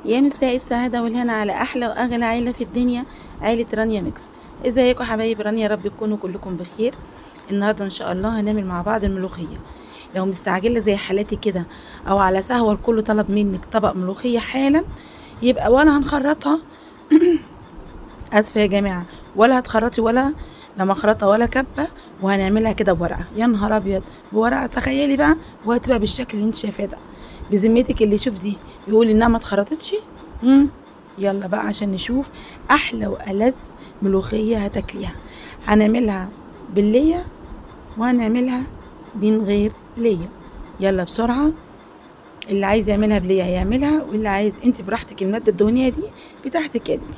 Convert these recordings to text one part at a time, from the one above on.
يا مساء السعادة والهنا على أحلى وأغلى عيلة في الدنيا، عيلة رانيا ميكس. ازيكم حبايب رانيا؟ يا رب تكونوا كلكم بخير. النهاردة إن شاء الله هنعمل مع بعض الملوخية. لو مستعجلة زي حالاتي كده أو على سهوة الكل طلب منك طبق ملوخية حالا، يبقى ولا هنخرطها آسفة يا جماعة، ولا هتخرطي ولا لا مخرطة ولا كبة، وهنعملها كده بورقة. يا نهار أبيض، بورقة! تخيلي بقى، وهتبقى بالشكل اللي انت شايفاه ده. بذمتك اللي يشوف دي يقول انها ما اتخرطتش. يلا بقى عشان نشوف احلى والذ ملوخيه هتاكليها. هنعملها بالليه وهنعملها من غير ليه. يلا بسرعه، اللي عايز يعملها بليه هيعملها، واللي عايز انت براحتك. الماده الدهنيه دي بتاعتك انت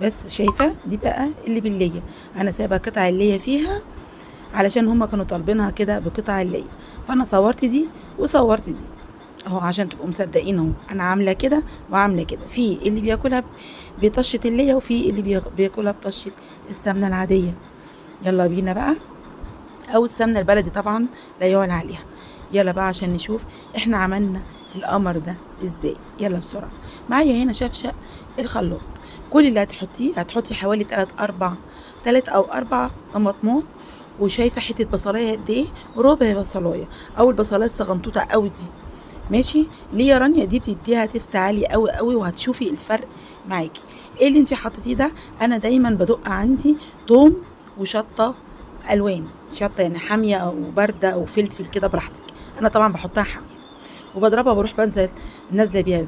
بس. شايفه دي بقى اللي بالليه، انا سايبه قطع الليه فيها علشان هما كانوا طالبينها كده بقطع الليه، فانا صورت دي وصورت دي اهو عشان تبقوا مصدقين. اهو انا عامله كده وعامله كده. في اللي بياكلها بطشه الليه، وفي اللي بياكلها بطشه السمنه العاديه. يلا بينا بقى، او السمنه البلدي طبعا لا يعلى عليها. يلا بقى عشان نشوف احنا عملنا القمر ده ازاي. يلا بسرعه. معايا هنا شفشق الخلاط. كل اللي هتحطي حوالي 3 او 4 طماطمات. وشايفه حته بصلايه قد ايه؟ ربع بصلايه، او البصلايه الصغنطوطه قوي دي. ماشي ليه يا رانيا؟ دي بتديها تيست عالي قوي قوي، وهتشوفي الفرق معاكي. ايه اللي انت حطيتيه ده؟ انا دايما بدق عندي توم وشطه الوان، شطه يعني حاميه او بارده او فلفل كده براحتك. انا طبعا بحطها حاميه وبضربها، بروح بنزل نازله بيها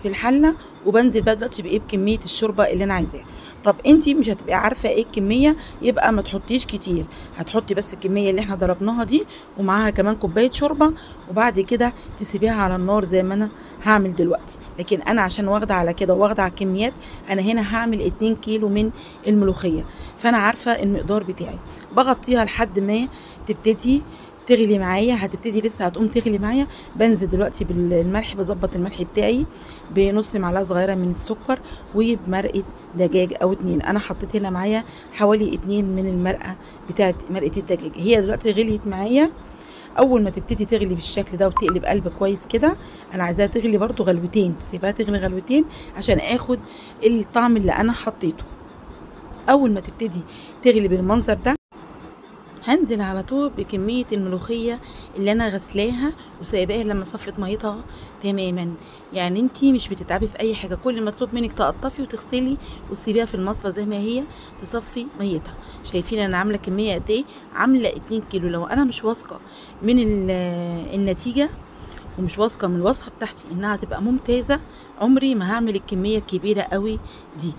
في الحله، وبنزل بقى دلوقتي بايه؟ بكميه الشوربه اللي انا عايزاها. طب انتي مش هتبقي عارفه ايه الكميه، يبقى ما تحطيش كتير، هتحطي بس الكميه اللي احنا ضربناها دي، ومعاها كمان كوبايه شوربه، وبعد كده تسيبيها على النار زي ما انا هعمل دلوقتي. لكن انا عشان واخده على كده واخده على الكميات، انا هنا هعمل 2 كيلو من الملوخيه، فانا عارفه المقدار بتاعي. بغطيها لحد ما تبتدي تغلي معايا. هتبتدي لسه هتقوم تغلي معايا. بنزل دلوقتي بالملح، بظبط الملح بتاعي بنص معلقه صغيره من السكر، وبمرقه دجاج او 2. انا حطيت هنا معايا حوالي 2 من المرقه بتاعت مرقه الدجاج. هي دلوقتي غليت معايا. اول ما تبتدي تغلي بالشكل ده وتقلب قلب كويس كده، انا عايزاها تغلي برضو غلوتين، تسيبها تغلي غلوتين عشان اخد الطعم اللي انا حطيته. اول ما تبتدي تغلي بالمنظر ده، هنزل على طول بكمية الملوخية اللي انا غسلاها وسايباها لما صفت ميتها تماما. يعني انتي مش بتتعبي في اي حاجة، كل مطلوب منك تقطفي وتغسلي وتسيبيها في المصفى زي ما هي تصفي ميتها. شايفين انا عاملة كمية قد ايه؟ عاملة 2 كيلو. لو انا مش واثقة من النتيجة، ومش واثقه من الوصفه بتاعتي انها تبقى ممتازه، عمري ما هعمل الكميه الكبيره قوي دي.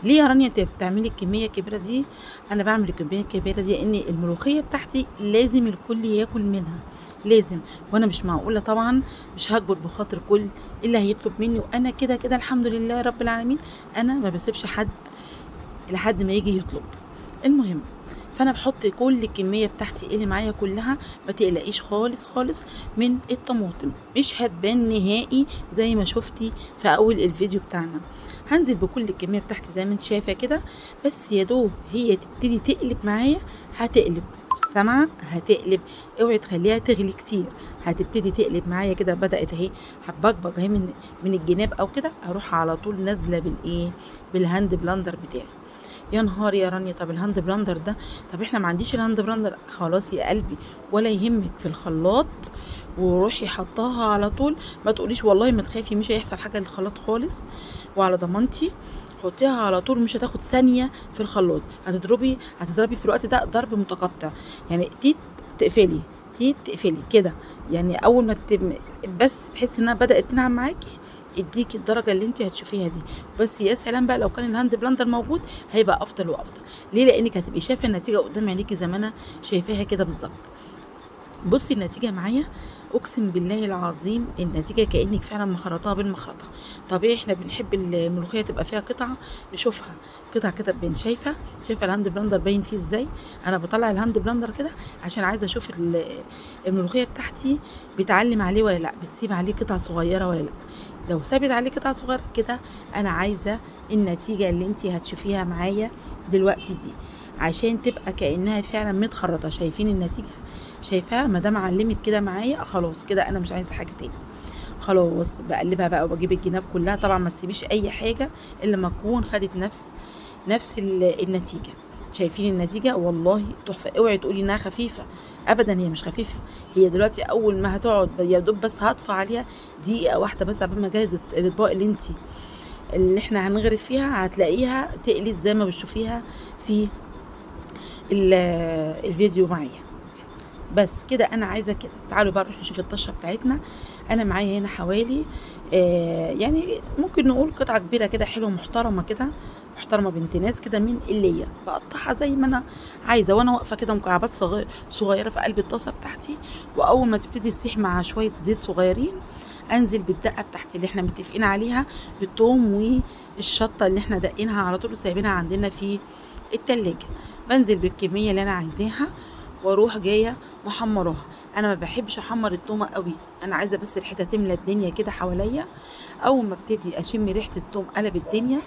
ليه يا رانيا انت بتعملي الكميه الكبيره دي؟ انا بعمل الكميه الكبيره دي ان الملوخيه بتاعتي لازم الكل ياكل منها، لازم. وانا مش معقوله طبعا، مش هكبر بخاطر كل اللي هيطلب مني، وانا كده كده الحمد لله رب العالمين انا ما بسيبش حد لحد ما يجي يطلب. المهم، فانا بحط كل الكميه بتاعتي اللي معايا كلها. ما تقلقيش خالص خالص من الطماطم، مش هتبان نهائي زي ما شفتي في اول الفيديو بتاعنا. هنزل بكل الكميه بتاعتي زي ما انت شايفه كده، بس يا دوب هي تبتدي تقلب معايا. هتقلب، سامعه؟ هتقلب. اوعي تخليها تغلي كتير. هتبتدي تقلب معايا كده، بدات اهي هتبقبق اهي من الجناب او كده، اروح على طول نازله بالايه؟ بالهاند بلاندر بتاعي. يا نهار يا رانيا، طب الهاند بلندر ده؟ طب احنا ما عنديش الهاند بلندر. خلاص يا قلبي، ولا يهمك، في الخلاط وروحي حطاها على طول. ما تقوليش والله ما تخافي، مش هيحصل حاجه للخلاط خالص، وعلى ضمانتي. حطيها على طول، مش هتاخد ثانيه في الخلاط. هتضربي في الوقت ده ضرب متقطع، يعني تقفلي تقفلي كده. يعني اول ما بس تحسي انها بدات تنعم معاكي، اديكي الدرجه اللي انت هتشوفيها دي. بس يا سلام بقى لو كان الهاند بلندر موجود، هيبقى افضل وافضل. ليه؟ لانك هتبقي شايفه النتيجه قدام عينيكي زي ما انا شايفاها كده بالظبط. بصي النتيجه معايا، اقسم بالله العظيم النتيجه كانك فعلا مخرطاها بالمخرطه. طبيعي احنا بنحب الملوخيه تبقى فيها قطعه نشوفها، قطعه كده تبين. شايفه الهاند بلندر باين فيه ازاي؟ انا بطلع الهاند بلندر كده عشان عايزه اشوف الملوخيه بتاعتي بتعلم عليه ولا لا، بتسيب عليه قطع صغيره ولا لا. لو ثابت عليه قطع صغيره كده، انا عايزه النتيجه اللي انت هتشوفيها معايا دلوقتي دي، عشان تبقى كانها فعلا متخرطه. شايفين النتيجه؟ شايفاها؟ ما دام علمت كده معايا خلاص كده انا مش عايزه حاجه تاني. خلاص بقلبها بقى وبجيب الجناب كلها. طبعا ما تسيبيش اي حاجه الا لما تكون خدت نفس النتيجه. شايفين النتيجه؟ والله تحفه. اوعي تقولي انها خفيفه، ابدا هي مش خفيفه. هي دلوقتي اول ما هتقعد يا دوب بس هطفى عليها دقيقه واحده بس قبل ما اجهز الاطباق اللي احنا هنغرف فيها، هتلاقيها تقلت زي ما بتشوفيها في الفيديو معايا. بس كده انا عايزه كده. تعالوا بقى نروح نشوف الطشه بتاعتنا. انا معايا هنا حوالي يعني ممكن نقول قطعه كبيره كده حلوه محترمه كده، محترمه بنت ناس كده، من اللي بقطعها زي ما انا عايزه، وانا واقفه كده مكعبات صغيره في قلب الطاسه بتاعتي. واول ما تبتدي تسيح مع شويه زيت صغيرين، انزل بالدقه بتاعتي اللي احنا متفقين عليها، الثوم والشطه اللي احنا دقينها على طول وسايبينها عندنا في التلاجة. بنزل بالكميه اللي انا عايزاها واروح جايه محمراها. انا ما بحبش احمر التومه قوي، انا عايزه بس الحته تملى الدنيا كده حواليا. اول ما ابتدي اشم ريحه التوم قلب الدنيا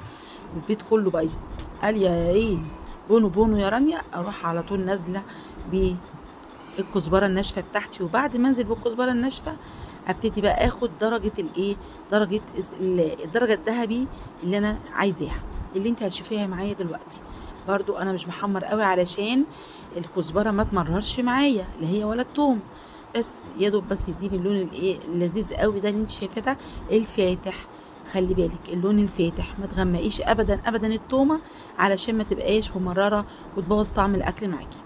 والبيت كله بقى قال يا ايه بونو بونو يا رانيا، اروح على طول نازله بالكزبره الناشفه بتاعتي. وبعد ما انزل بالكزبره الناشفه ابتدي بقى اخد الدرجه الذهبي اللي انا عايزاها، اللي انت هتشوفيها معايا دلوقتي. برضو انا مش محمر قوي علشان الكزبره ما تمررش معايا لا هي ولا الثوم، بس يا دوب بس يديني اللون اللذيذ قوي ده اللي انت شايفاه ده الفاتح. خلي بالك اللون الفاتح، ما تغمقيش ابدا ابدا التومه علشان ما تبقاش ممرره وتبوظ طعم الاكل معاكي.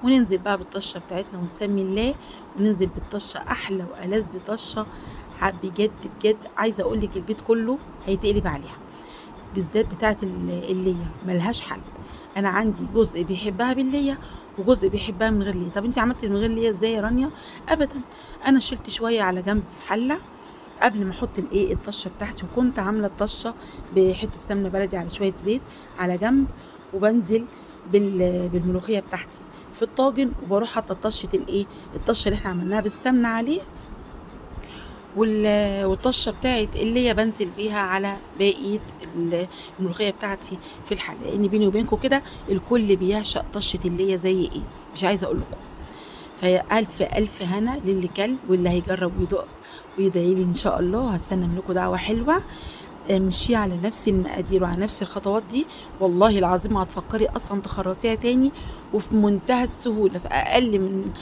وننزل بقى بالطشه بتاعتنا ونسمي الله، وننزل بالطشه احلى والذ طشه بجد بجد. عايزه اقول لك البيت كله هيتقلب عليها، بالذات بتاعه الليه ملهاش حل. انا عندي جزء بيحبها بالليه وجزء بيحبها من غير ليه. طب انت عملتي من غير ليه ازاي يا رانيا؟ ابدا، انا شلت شويه على جنب في حله قبل ما احط الطشه بتاعتي، وكنت عامله الطشه بحته سمنه بلدي على شويه زيت على جنب، وبنزل بالملوخيه بتاعتي في الطاجن، وبروح حاطه الطشه اللي احنا عملناها بالسمنه عليه، والطشه بتاعت اللي هي بنزل بيها على بقيه الملوخيه بتاعتي في الحله. لان بيني وبينكم كده الكل بيعشق طشه اللي هي زي مش عايزه اقول لكم. فيا الف الف هنا للي كل واللي هيجرب ويدوق ويدعي لي ان شاء الله. هستنى منكم دعوه حلوه. امشي على نفس المقادير وعلى نفس الخطوات دي، والله العظيم ما هتفكري اصلا تخرطيها تاني، وفي منتهى السهوله. في اقل من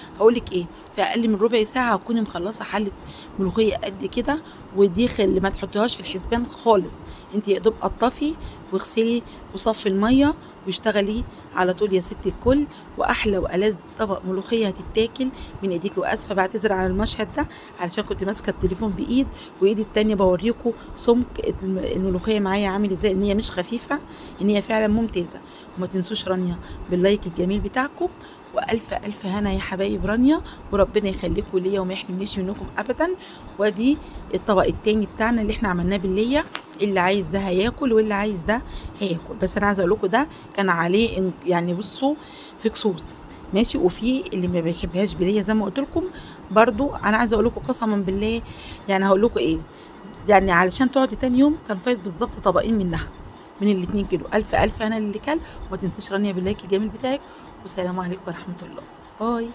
في اقل من ربع ساعه هتكوني مخلصه حله ملوخيه قد كده. ودي اللي ما تحطيهاش في الحسبان خالص، انت يا دوب قطفي واغسلي وصفي الميه واشتغلي على طول يا ست الكل. واحلى والذ طبق ملوخيه هتتاكل من ايديك. واسفه بعتذر على المشهد ده علشان كنت ماسكه التليفون بايد، وايدي التانيه بوريكم سمك الملوخيه معايا عامل ازاي، ان هي مش خفيفه، ان هي فعلا ممتازه. وما تنسوش رانيا باللايك الجميل بتاعكم. والف الف هنا يا حبايب رانيا، وربنا يخليكم ليا وما يحرمنيش منكم ابدا. ودي الطبق التاني بتاعنا اللي احنا عملناه بالليه، اللي عايز ده هياكل واللي عايز ده هياكل. بس انا عايزه اقول لكم ده كان عليه يعني بصوا هكسوس ماشي، وفي اللي ما بيحبهاش بالليه زي ما قلت لكم. برضو انا عايزه اقول لكم قسما بالله، يعني هقول لكم يعني علشان تقعدي تاني يوم كان فايت بالظبط طبقين منها من ال2 كيلو. الف الف انا اللي كل. وما تنسيش رانيا باللايك الجميل بتاعك. والسلام عليكم ورحمه الله. باي.